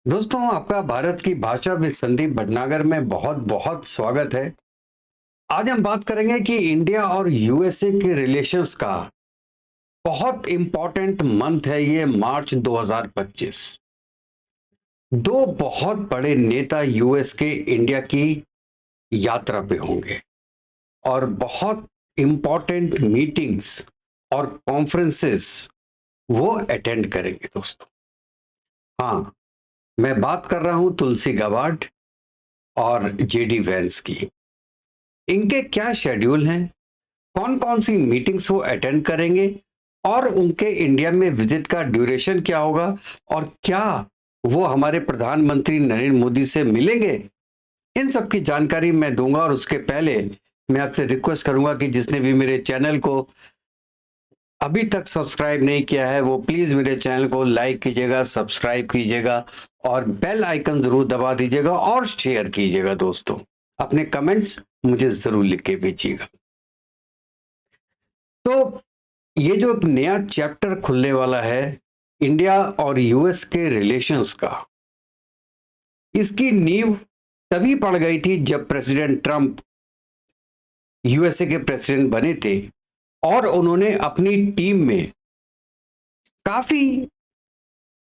दोस्तों, आपका भारत की भाषा विद संदीप भटनागर में बहुत बहुत स्वागत है। आज हम बात करेंगे कि इंडिया और यूएसए के रिलेशंस का बहुत इंपॉर्टेंट मंथ है ये मार्च 2025। दो बहुत बड़े नेता यूएस के इंडिया की यात्रा पे होंगे और बहुत इंपॉर्टेंट मीटिंग्स और कॉन्फ्रेंसेस वो अटेंड करेंगे दोस्तों। हाँ, मैं बात कर रहा हूं तुलसी गाबार्ड और जेडी वैंस की। इनके क्या शेड्यूल हैं, कौन कौन सी मीटिंग्स वो अटेंड करेंगे और उनके इंडिया में विजिट का ड्यूरेशन क्या होगा और क्या वो हमारे प्रधानमंत्री नरेंद्र मोदी से मिलेंगे, इन सब की जानकारी मैं दूंगा। और उसके पहले मैं आपसे रिक्वेस्ट करूंगा कि जिसने भी मेरे चैनल को अभी तक सब्सक्राइब नहीं किया है वो प्लीज मेरे चैनल को लाइक कीजिएगा, सब्सक्राइब कीजिएगा और बेल आइकन जरूर दबा दीजिएगा और शेयर कीजिएगा। दोस्तों, अपने कमेंट्स मुझे जरूर लिख के भेजिएगा। तो ये जो एक नया चैप्टर खुलने वाला है इंडिया और यूएस के रिलेशंस का, इसकी नींव तभी पड़ गई थी जब प्रेसिडेंट ट्रंप यूएसए के प्रेसिडेंट बने थे और उन्होंने अपनी टीम में काफी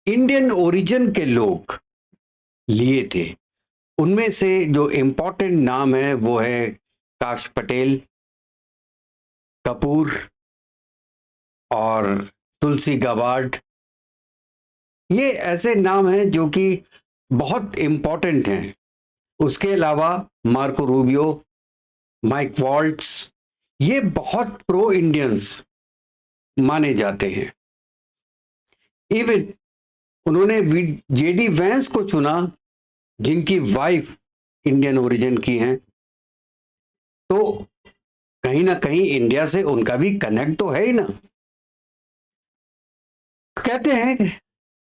इंडियन ओरिजिन के लोग लिए थे। उनमें से जो इंपॉर्टेंट नाम है वो है काश पटेल, कपूर और तुलसी गाबार्ड। ये ऐसे नाम हैं जो कि बहुत इंपॉर्टेंट हैं। उसके अलावा मार्को रूबियो, माइक वॉल्ट्स, ये बहुत प्रो इंडियंस माने जाते हैं। इवन उन्होंने जेडी वैंस को चुना जिनकी वाइफ इंडियन ओरिजिन की हैं, तो कहीं ना कहीं इंडिया से उनका भी कनेक्ट तो है ही ना। कहते हैं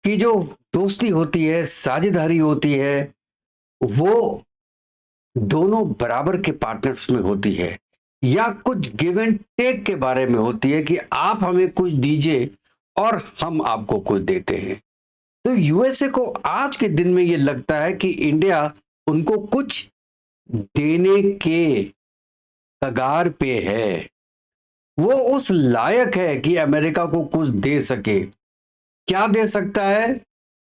कि जो दोस्ती होती है, साझेदारी होती है, वो दोनों बराबर के पार्टनर्स में होती है या कुछ गिव एंड टेक के बारे में होती है कि आप हमें कुछ दीजिए और हम आपको कुछ देते हैं। तो यूएसए को आज के दिन में ये लगता है कि इंडिया उनको कुछ देने के कगार पे है, वो उस लायक है कि अमेरिका को कुछ दे सके। क्या दे सकता है?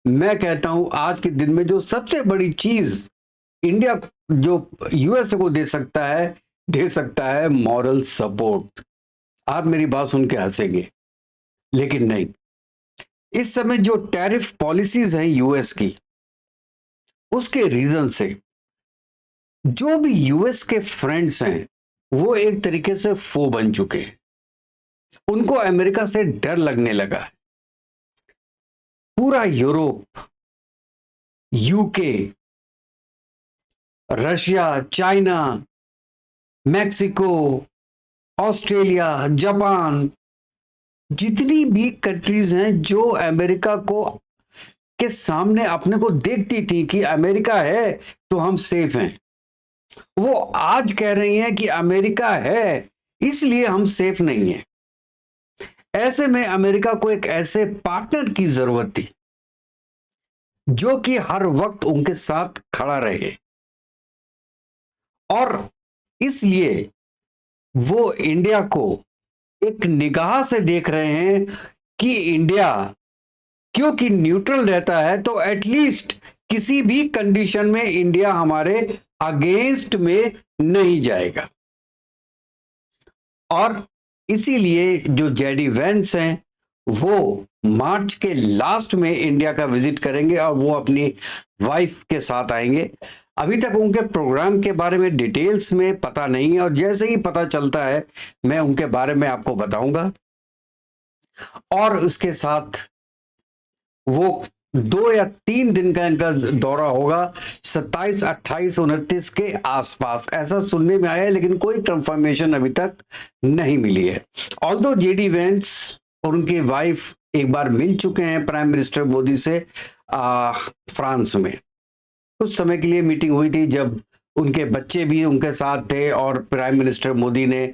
मैं कहता हूं आज के दिन में जो सबसे बड़ी चीज इंडिया जो यूएसए को दे सकता है मॉरल सपोर्ट। आप मेरी बात सुन के हंसेंगे, लेकिन नहीं। इस समय जो टैरिफ पॉलिसीज हैं यूएस की, उसके रीजन से जो भी यूएस के फ्रेंड्स हैं वो एक तरीके से फो बन चुके हैं। उनको अमेरिका से डर लगने लगा है। पूरा Europe, UK, Russia, China, Mexico, Australia, Japan, जितनी भी कंट्रीज हैं जो अमेरिका को के सामने अपने को देखती थी कि अमेरिका है तो हम सेफ हैं, वो आज कह रही हैं कि अमेरिका है इसलिए हम सेफ नहीं हैं। ऐसे में अमेरिका को एक ऐसे पार्टनर की जरूरत थी जो कि हर वक्त उनके साथ खड़ा रहे, और इसलिए वो इंडिया को एक निगाह से देख रहे हैं कि इंडिया क्योंकि न्यूट्रल रहता है तो एटलीस्ट किसी भी कंडीशन में इंडिया हमारे अगेंस्ट में नहीं जाएगा। और इसीलिए जो जेडी वैंस हैं वो मार्च के लास्ट में इंडिया का विजिट करेंगे और वो अपनी वाइफ के साथ आएंगे। अभी तक उनके प्रोग्राम के बारे में डिटेल्स में पता नहीं है और जैसे ही पता चलता है मैं उनके बारे में आपको बताऊंगा। और उसके साथ वो 2 या 3 दिन का इनका दौरा होगा 27, 28, 29 के आसपास, ऐसा सुनने में आया है, लेकिन कोई कंफर्मेशन अभी तक नहीं मिली है। ऑल्दो जेडी वैंस और उनकी वाइफ एक बार मिल चुके हैं प्राइम मिनिस्टर मोदी से फ्रांस में। कुछ समय के लिए मीटिंग हुई थी जब उनके बच्चे भी उनके साथ थे और प्राइम मिनिस्टर मोदी ने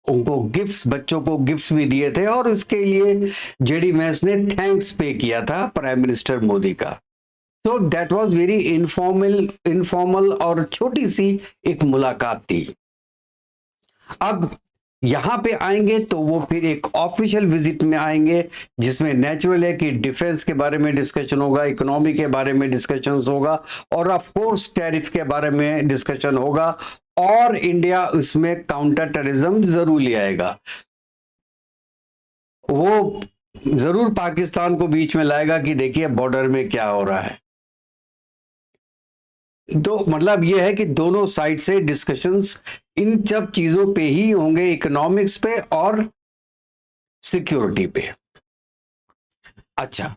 उनको गिफ्ट्स, बच्चों को गिफ्ट्स भी दिए थे और इसके लिए जेडी वैंस ने थैंक्स पे किया था प्राइम मिनिस्टर मोदी का। तो दैट वाज वेरी इनफॉर्मल और छोटी सी एक मुलाकात थी। अब यहां पे आएंगे तो वो फिर एक ऑफिशियल विजिट में आएंगे, जिसमें नेचुरल है कि डिफेंस के बारे में डिस्कशन होगा, इकोनॉमी के बारे में डिस्कशन होगा, और ऑफ कोर्स टैरिफ के बारे में डिस्कशन होगा, और इंडिया इसमें काउंटर टेररिज्म जरूर ले आएगा। वो जरूर पाकिस्तान को बीच में लाएगा कि देखिए बॉर्डर में क्या हो रहा है। तो मतलब ये है कि दोनों साइड से डिस्कशंस इन सब चीजों पे ही होंगे, इकोनॉमिक्स पे और सिक्योरिटी पे। अच्छा,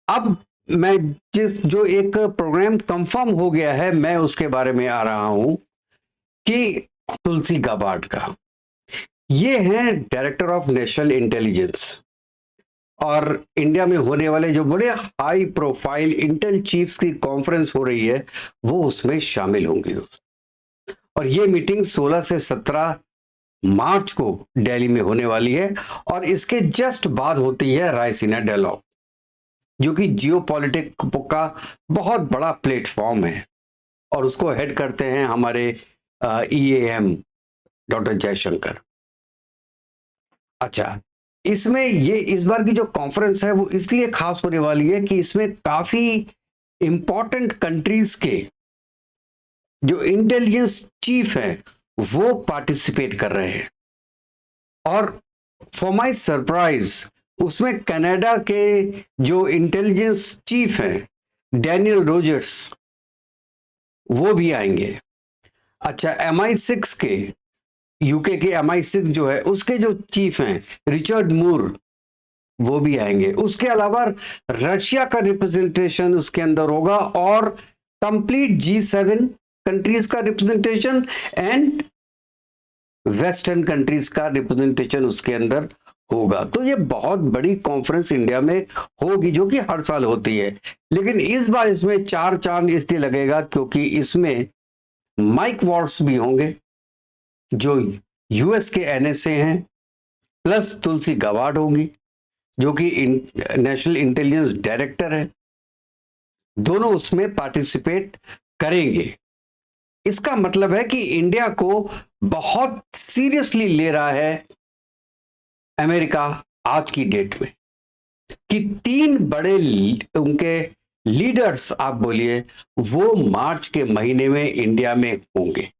अब मैं जो एक प्रोग्राम कंफर्म हो गया है, मैं उसके बारे में आ रहा हूं कि तुलसी गाबार्ड का, ये है डायरेक्टर ऑफ नेशनल इंटेलिजेंस, और इंडिया में होने वाले जो बड़े हाई प्रोफाइल इंटेल चीफ्स की कॉन्फ्रेंस हो रही है वो उसमें शामिल होंगी। और ये मीटिंग 16 से 17 मार्च को दिल्ली में होने वाली है, और इसके जस्ट बाद होती है रायसीना डायलॉग, जो कि जियोपॉलिटिक का बहुत बड़ा प्लेटफॉर्म है, और उसको हेड करते हैं हमारे EAM डॉक्टर जयशंकर। अच्छा, इसमें ये इस बार की जो कॉन्फ्रेंस है वो इसलिए खास होने वाली है कि इसमें काफी इंपॉर्टेंट कंट्रीज के जो इंटेलिजेंस चीफ हैं वो पार्टिसिपेट कर रहे हैं, और फॉर माय सरप्राइज उसमें कनाडा के जो इंटेलिजेंस चीफ हैं डैनियल रोजर्स, वो भी आएंगे। अच्छा, MI6 के यूके के MI6 जो है उसके जो चीफ हैं रिचर्ड मूर, वो भी आएंगे। उसके अलावा रशिया का रिप्रेजेंटेशन उसके अंदर होगा, और कंप्लीट G7 कंट्रीज का रिप्रेजेंटेशन एंड वेस्टर्न कंट्रीज का रिप्रेजेंटेशन उसके अंदर होगा। तो ये बहुत बड़ी कॉन्फ्रेंस इंडिया में होगी, जो कि हर साल होती है, लेकिन इस बार इसमें 4 चांद इसलिए लगेगा क्योंकि इसमें माइक वॉल्ट्ज भी होंगे जो US के NSA हैं, प्लस तुलसी गाबार्ड होंगी जो कि नेशनल इंटेलिजेंस डायरेक्टर है। दोनों उसमें पार्टिसिपेट करेंगे। इसका मतलब है कि इंडिया को बहुत सीरियसली ले रहा है अमेरिका आज की डेट में, कि 3 बड़े उनके लीडर्स आप बोलिए वो मार्च के महीने में इंडिया में होंगे।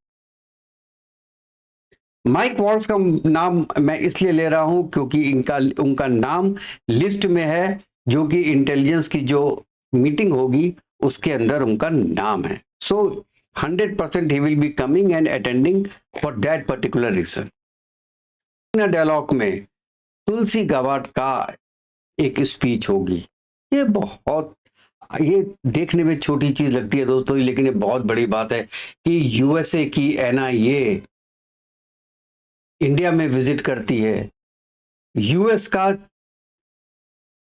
माइक वॉल्ट्ज का नाम मैं इसलिए ले रहा हूं क्योंकि उनका नाम लिस्ट में है, जो कि इंटेलिजेंस की जो मीटिंग होगी उसके अंदर उनका नाम है। So 100% he will be coming and attending for that particular reason. Dialogue में तुलसी गाबार्ड का एक स्पीच होगी। ये देखने में छोटी चीज लगती है दोस्तों, लेकिन ये बहुत बड़ी बात है कि USA की NIA इंडिया में विजिट करती है। US का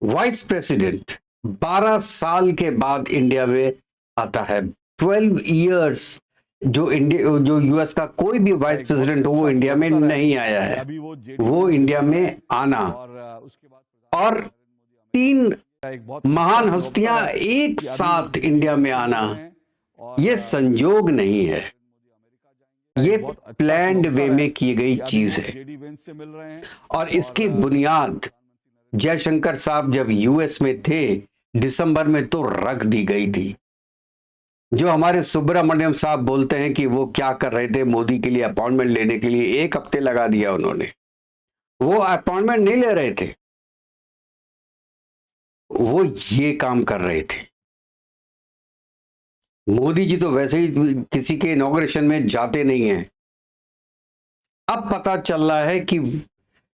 वाइस प्रेसिडेंट 12 साल के बाद इंडिया में आता है। 12 इयर्स जो US का कोई भी वाइस प्रेसिडेंट हो वो इंडिया में नहीं आया है, वो इंडिया में आना, और 3 महान हस्तियां एक साथ इंडिया में आना, ये संयोग नहीं है, ये प्लान्ड वे में की गई चीज है। और इसकी बुनियाद जयशंकर साहब जब US में थे दिसंबर में तो रख दी गई थी। जो हमारे सुब्रमण्यम साहब बोलते हैं कि वो क्या कर रहे थे, मोदी के लिए अपॉइंटमेंट लेने के लिए 1 हफ्ते लगा दिया उन्होंने। वो अपॉइंटमेंट नहीं ले रहे थे, वो ये काम कर रहे थे। मोदी जी तो वैसे ही किसी के इनॉग्रेशन में जाते नहीं हैं। अब पता चल रहा है कि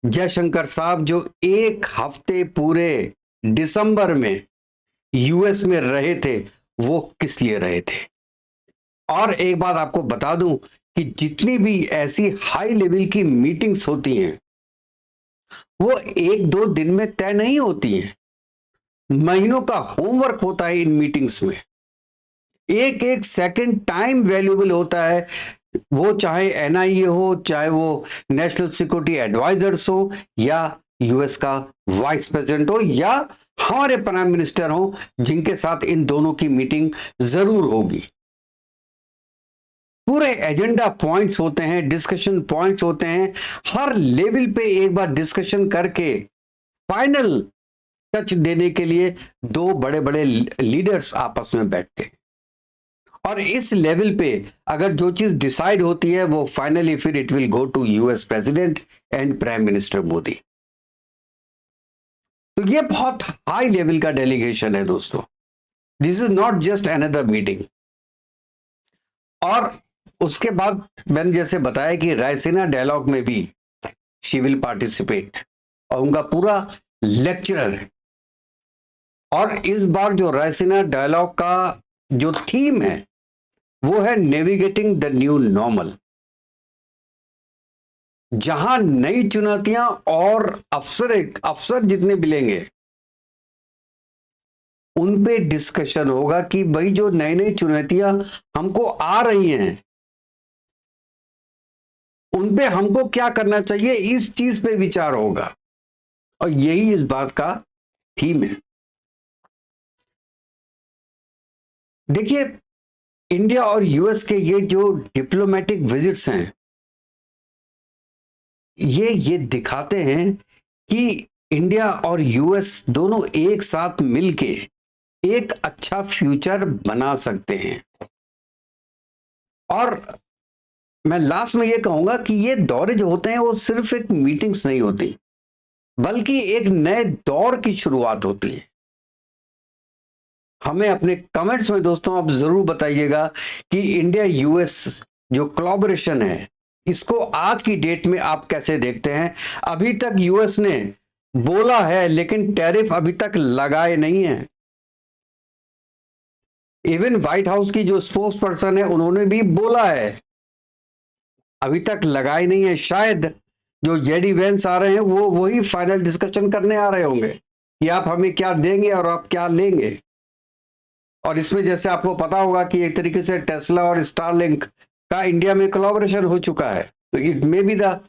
जयशंकर साहब जो 1 हफ्ते पूरे दिसंबर में US में रहे थे वो किस लिए रहे थे। और एक बात आपको बता दूं कि जितनी भी ऐसी हाई लेवल की मीटिंग्स होती हैं वो 1-2 दिन में तय नहीं होती हैं, महीनों का होमवर्क होता है इन मीटिंग्स में। एक एक सेकंड टाइम वैल्यूएबल होता है, वो चाहे NIA हो, चाहे वो नेशनल सिक्योरिटी एडवाइजर्स हो, या US का वाइस प्रेसिडेंट हो, या हमारे प्राइम मिनिस्टर हों जिनके साथ इन दोनों की मीटिंग जरूर होगी। पूरे एजेंडा पॉइंट्स होते हैं, डिस्कशन पॉइंट्स होते हैं, हर लेवल पे एक बार डिस्कशन करके फाइनल टच देने के लिए दो बड़े बड़े लीडर्स आपस में बैठते हैं और इस लेवल पे अगर जो चीज डिसाइड होती है वो फाइनली फिर it will go to US president and prime minister Modi. तो ये बहुत हाई लेवल का डेलीगेशन है दोस्तों। This is not just another meeting. और उसके बाद मैंने जैसे बताया कि रायसीना डायलॉग में भी शी विल पार्टिसिपेट और उनका पूरा लेक्चरर है। और इस बार जो रायसीना डायलॉग का जो थीम है वो है नेविगेटिंग द न्यू नॉर्मल। जहां नई चुनौतियां और अफसर जितने मिलेंगे उन पे डिस्कशन होगा कि भाई जो नई नई चुनौतियां हमको आ रही हैं उन पे हमको क्या करना चाहिए, इस चीज पे विचार होगा और यही इस बात का थीम है। देखिए, इंडिया और यूएस के ये जो डिप्लोमेटिक विजिट्स हैं ये दिखाते हैं कि इंडिया और यूएस दोनों एक साथ मिलके एक अच्छा फ्यूचर बना सकते हैं। और मैं लास्ट में ये कहूंगा कि ये दौरे जो होते हैं वो सिर्फ एक मीटिंग्स नहीं होती बल्कि एक नए दौर की शुरुआत होती है। हमें अपने कमेंट्स में दोस्तों आप जरूर बताइएगा कि इंडिया यूएस जो कोलैबोरेशन है इसको आज की डेट में आप कैसे देखते हैं। अभी तक यूएस ने बोला है लेकिन टैरिफ अभी तक लगाए नहीं है। इवन व्हाइट हाउस की जो स्पोक्स पर्सन है उन्होंने भी बोला है, अभी तक लगाए नहीं है। शायद जो जेडी वेंस आ रहे हैं वो वही फाइनल डिस्कशन करने आ रहे होंगे कि आप हमें क्या देंगे और आप क्या लेंगे। और इसमें जैसे आपको पता होगा कि एक तरीके से टेस्ला और स्टारलिंक का इंडिया में कोलैबोरेशन हो चुका है। तो it may be the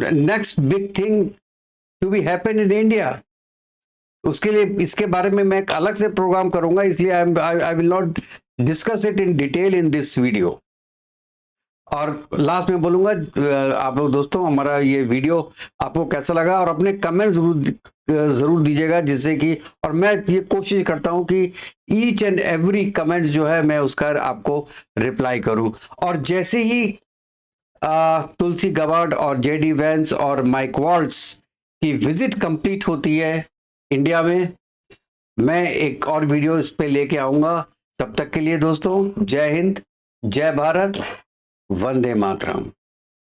next big thing to be happen in India. उसके लिए इसके बारे में मैं एक अलग से प्रोग्राम करूंगा, इसलिए I will not discuss it in detail in this video. और लास्ट में बोलूंगा आप लोग दोस्तों हमारा ये वीडियो आपको कैसा लगा और अपने कमेंट जरूर दीजिएगा, जिससे कि और मैं ये कोशिश करता हूं कि ईच एंड एवरी कमेंट जो है मैं उसका आपको रिप्लाई करूं। और जैसे ही तुलसी गबार्ड और जेडी वेंस और माइक वॉल्ट्स की विजिट कंप्लीट होती है इंडिया में, मैं एक और वीडियो इस पे लेके आऊंगा। तब तक के लिए दोस्तों जय हिंद, जय भारत, वंदे मातरम।